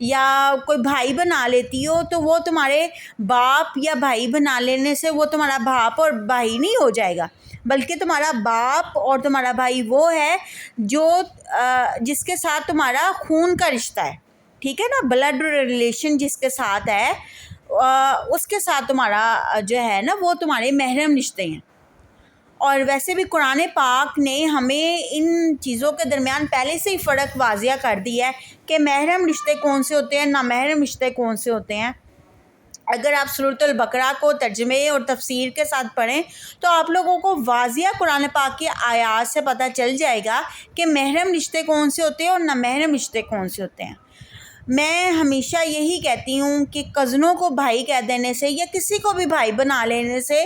یا کوئی بھائی بنا لیتی ہو تو وہ تمہارے باپ یا بھائی بنا لینے سے وہ تمہارا باپ اور بھائی نہیں ہو جائے گا، بلکہ تمہارا باپ اور تمہارا بھائی وہ ہے جو جس کے ساتھ تمہارا خون کا رشتہ ہے، ٹھیک ہے نا، بلڈ ریلیشن جس کے ساتھ ہے اس کے ساتھ تمہارا جو ہے نا وہ تمہارے محرم رشتے ہیں۔ اور ویسے بھی قرآن پاک نے ہمیں ان چیزوں کے درمیان پہلے سے ہی فرق واضح کر دیا ہے کہ محرم رشتے کون سے ہوتے ہیں، نامحرم رشتے کون سے ہوتے ہیں۔ اگر آپ سورۃ البقرہ کو ترجمے اور تفسیر کے ساتھ پڑھیں تو آپ لوگوں کو واضح قرآن پاک کی آیات سے پتہ چل جائے گا کہ محرم رشتے کون سے ہوتے ہیں اور نامحرم رشتے کون سے ہوتے ہیں۔ میں ہمیشہ یہی کہتی ہوں کہ کزنوں کو بھائی کہہ دینے سے یا کسی کو بھی بھائی بنا لینے سے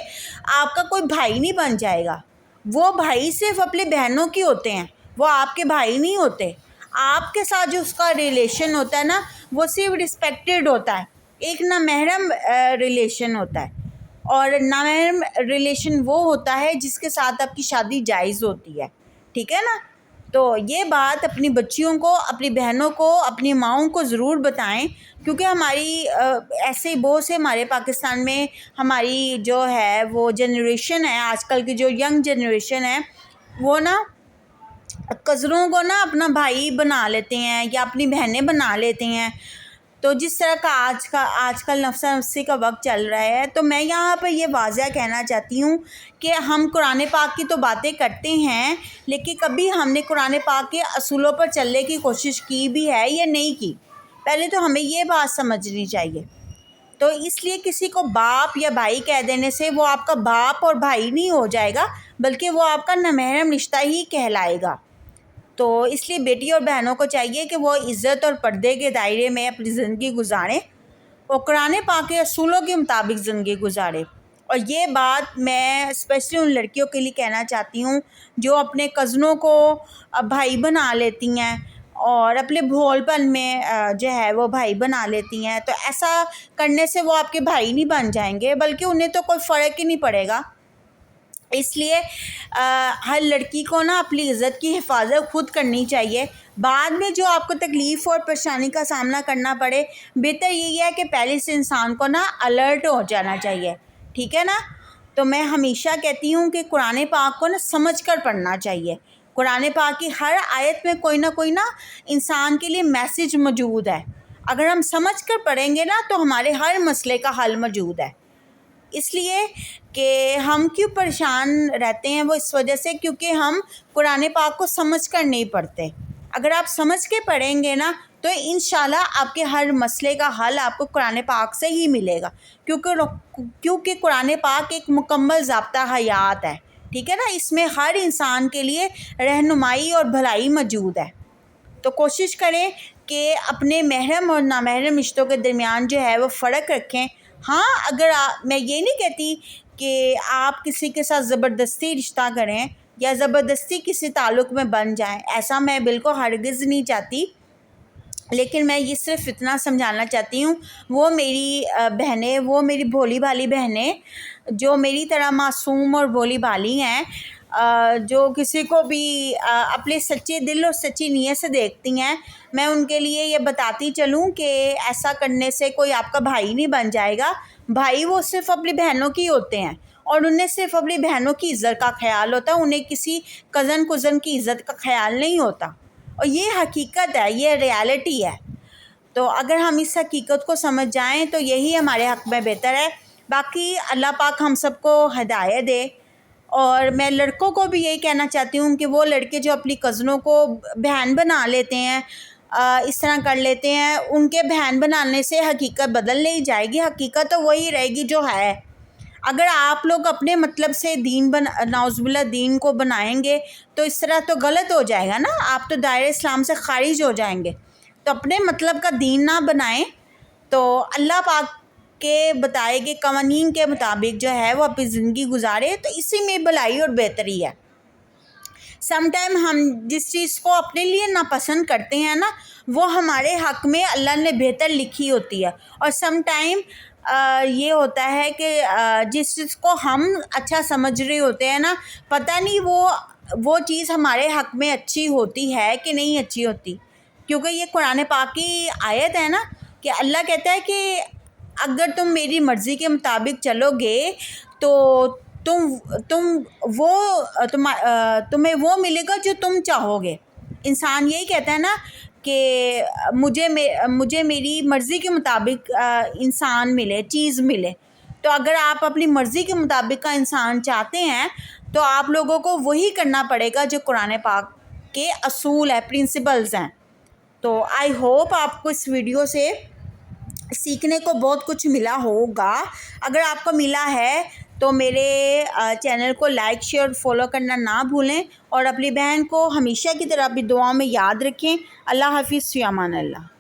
آپ کا کوئی بھائی نہیں بن جائے گا۔ وہ بھائی صرف اپنی بہنوں کی ہوتے ہیں، وہ آپ کے بھائی نہیں ہوتے۔ آپ کے ساتھ جو اس کا ریلیشن ہوتا ہے نا وہ صرف رسپیکٹڈ ہوتا ہے، ایک نامحرم ریلیشن ہوتا ہے، اور نامحرم ریلیشن وہ ہوتا ہے جس کے ساتھ آپ کی شادی جائز ہوتی ہے، ٹھیک ہے نا۔ تو یہ بات اپنی بچیوں کو، اپنی بہنوں کو، اپنی ماؤں کو ضرور بتائیں، کیونکہ ہماری ایسے بہت سے ہمارے پاکستان میں ہماری جو ہے وہ جنریشن ہے، آج کل کی جو ینگ جنریشن ہے وہ نا کزنوں کو نا اپنا بھائی بنا لیتے ہیں یا اپنی بہنیں بنا لیتے ہیں۔ تو جس طرح کا آج کل نفسا نفسی کا وقت چل رہا ہے، تو میں یہاں پہ یہ واضح کہنا چاہتی ہوں کہ ہم قرآن پاک کی تو باتیں کرتے ہیں، لیکن کبھی ہم نے قرآن پاک کے اصولوں پر چلنے کی کوشش کی بھی ہے یا نہیں کی، پہلے تو ہمیں یہ بات سمجھنی چاہیے۔ تو اس لیے کسی کو باپ یا بھائی کہہ دینے سے وہ آپ کا باپ اور بھائی نہیں ہو جائے گا، بلکہ وہ آپ کا نامحرم رشتہ ہی کہلائے گا۔ تو اس لیے بیٹی اور بہنوں کو چاہیے کہ وہ عزت اور پردے کے دائرے میں اپنی زندگی گزاریں اور قرآن پاک کے اصولوں کے مطابق زندگی گزاریں۔ اور یہ بات میں اسپیشلی ان لڑکیوں کے لیے کہنا چاہتی ہوں جو اپنے کزنوں کو بھائی بنا لیتی ہیں اور اپنے بھول پن میں جو ہے وہ بھائی بنا لیتی ہیں، تو ایسا کرنے سے وہ آپ کے بھائی نہیں بن جائیں گے، بلکہ انہیں تو کوئی فرق ہی نہیں پڑے گا۔ اس لیے ہر لڑکی کو نا اپنی عزت کی حفاظت خود کرنی چاہیے، بعد میں جو آپ کو تکلیف اور پریشانی کا سامنا کرنا پڑے، بہتر یہی ہے کہ پہلے سے انسان کو نا الرٹ ہو جانا چاہیے، ٹھیک ہے نا۔ تو میں ہمیشہ کہتی ہوں کہ قرآن پاک کو نا سمجھ کر پڑھنا چاہیے۔ قرآن پاک کی ہر آیت میں کوئی نہ انسان کے لیے میسج موجود ہے، اگر ہم سمجھ کر پڑھیں گے نا تو ہمارے ہر مسئلے کا حل موجود ہے۔ اس لیے کہ ہم کیوں پریشان رہتے ہیں، وہ اس وجہ سے کیونکہ ہم قرآن پاک کو سمجھ کر نہیں پڑھتے۔ اگر آپ سمجھ کے پڑھیں گے نا تو انشاءاللہ آپ کے ہر مسئلے کا حل آپ کو قرآن پاک سے ہی ملے گا، کیونکہ قرآن پاک ایک مکمل ضابطہ حیات ہے، ٹھیک ہے نا۔ اس میں ہر انسان کے لیے رہنمائی اور بھلائی موجود ہے۔ تو کوشش کریں کہ اپنے محرم اور نامحرم رشتوں کے درمیان جو ہے وہ فرق رکھیں۔ ہاں، اگر میں یہ نہیں کہتی کہ آپ کسی کے ساتھ زبردستی رشتہ کریں یا زبردستی کسی تعلق میں بن جائیں، ایسا میں بالکل ہرگز نہیں چاہتی، لیکن میں یہ صرف اتنا سمجھانا چاہتی ہوں، وہ میری بہنیں، وہ میری بھولی بھالی بہنیں جو میری طرح معصوم اور بھولی بھالی ہیں، جو کسی کو بھی اپنے سچے دل اور سچی نیت سے دیکھتی ہیں، میں ان کے لیے یہ بتاتی چلوں کہ ایسا کرنے سے کوئی آپ کا بھائی نہیں بن جائے گا۔ بھائی وہ صرف اپنی بہنوں کی ہوتے ہیں اور انہیں صرف اپنی بہنوں کی عزت کا خیال ہوتا ہے، انہیں کسی کزن کی عزت کا خیال نہیں ہوتا، اور یہ حقیقت ہے، یہ ریالٹی ہے۔ تو اگر ہم اس حقیقت کو سمجھ جائیں تو یہی ہمارے حق میں بہتر ہے۔ باقی اللہ پاک ہم سب کو ہدایت دے۔ اور میں لڑکوں کو بھی یہی کہنا چاہتی ہوں کہ وہ لڑکے جو اپنی کزنوں کو بہن بنا لیتے ہیں، اس طرح کر لیتے ہیں، ان کے بہن بنانے سے حقیقت بدل نہیں جائے گی، حقیقت تو وہی رہے گی جو ہے۔ اگر آپ لوگ اپنے مطلب سے نعوذ باللہ دین کو بنائیں گے تو اس طرح تو غلط ہو جائے گا نا، آپ تو دائرہ اسلام سے خارج ہو جائیں گے۔ تو اپنے مطلب کا دین نہ بنائیں، تو اللہ پاک کے بتائے گئے قوانین کے مطابق جو ہے وہ اپنی زندگی گزارے، تو اسی میں بھلائی اور بہتری ہے۔ سم ٹائم ہم جس چیز کو اپنے لیے ناپسند کرتے ہیں نا وہ ہمارے حق میں اللہ نے بہتر لکھی ہوتی ہے، اور سم ٹائم یہ ہوتا ہے کہ جس چیز کو ہم اچھا سمجھ رہے ہوتے ہیں نا، پتہ نہیں وہ چیز ہمارے حق میں اچھی ہوتی ہے کہ نہیں اچھی ہوتی۔ کیونکہ یہ قرآن پاک کی آیت ہے نا کہ اللہ کہتا ہے کہ اگر تم میری مرضی کے مطابق چلو گے تو تمہیں وہ ملے گا جو تم چاہو گے. انسان یہی کہتا ہے نا کہ مجھے میری مرضی کے مطابق انسان ملے، چیز ملے. تو اگر آپ اپنی مرضی کے مطابق کا انسان چاہتے ہیں تو آپ لوگوں کو وہی کرنا پڑے گا جو قرآن پاک کے اصول ہیں، پرنسپلز ہیں. تو آئی ہوپ آپ کو اس ویڈیو سے سیکھنے کو بہت کچھ ملا ہوگا. اگر آپ کو ملا ہے تو میرے چینل کو لائک، شیئر، فالو کرنا نہ بھولیں، اور اپنی بہن کو ہمیشہ کی طرح بھی دعاؤں میں یاد رکھیں. اللہ حافظ، فی امان اللہ.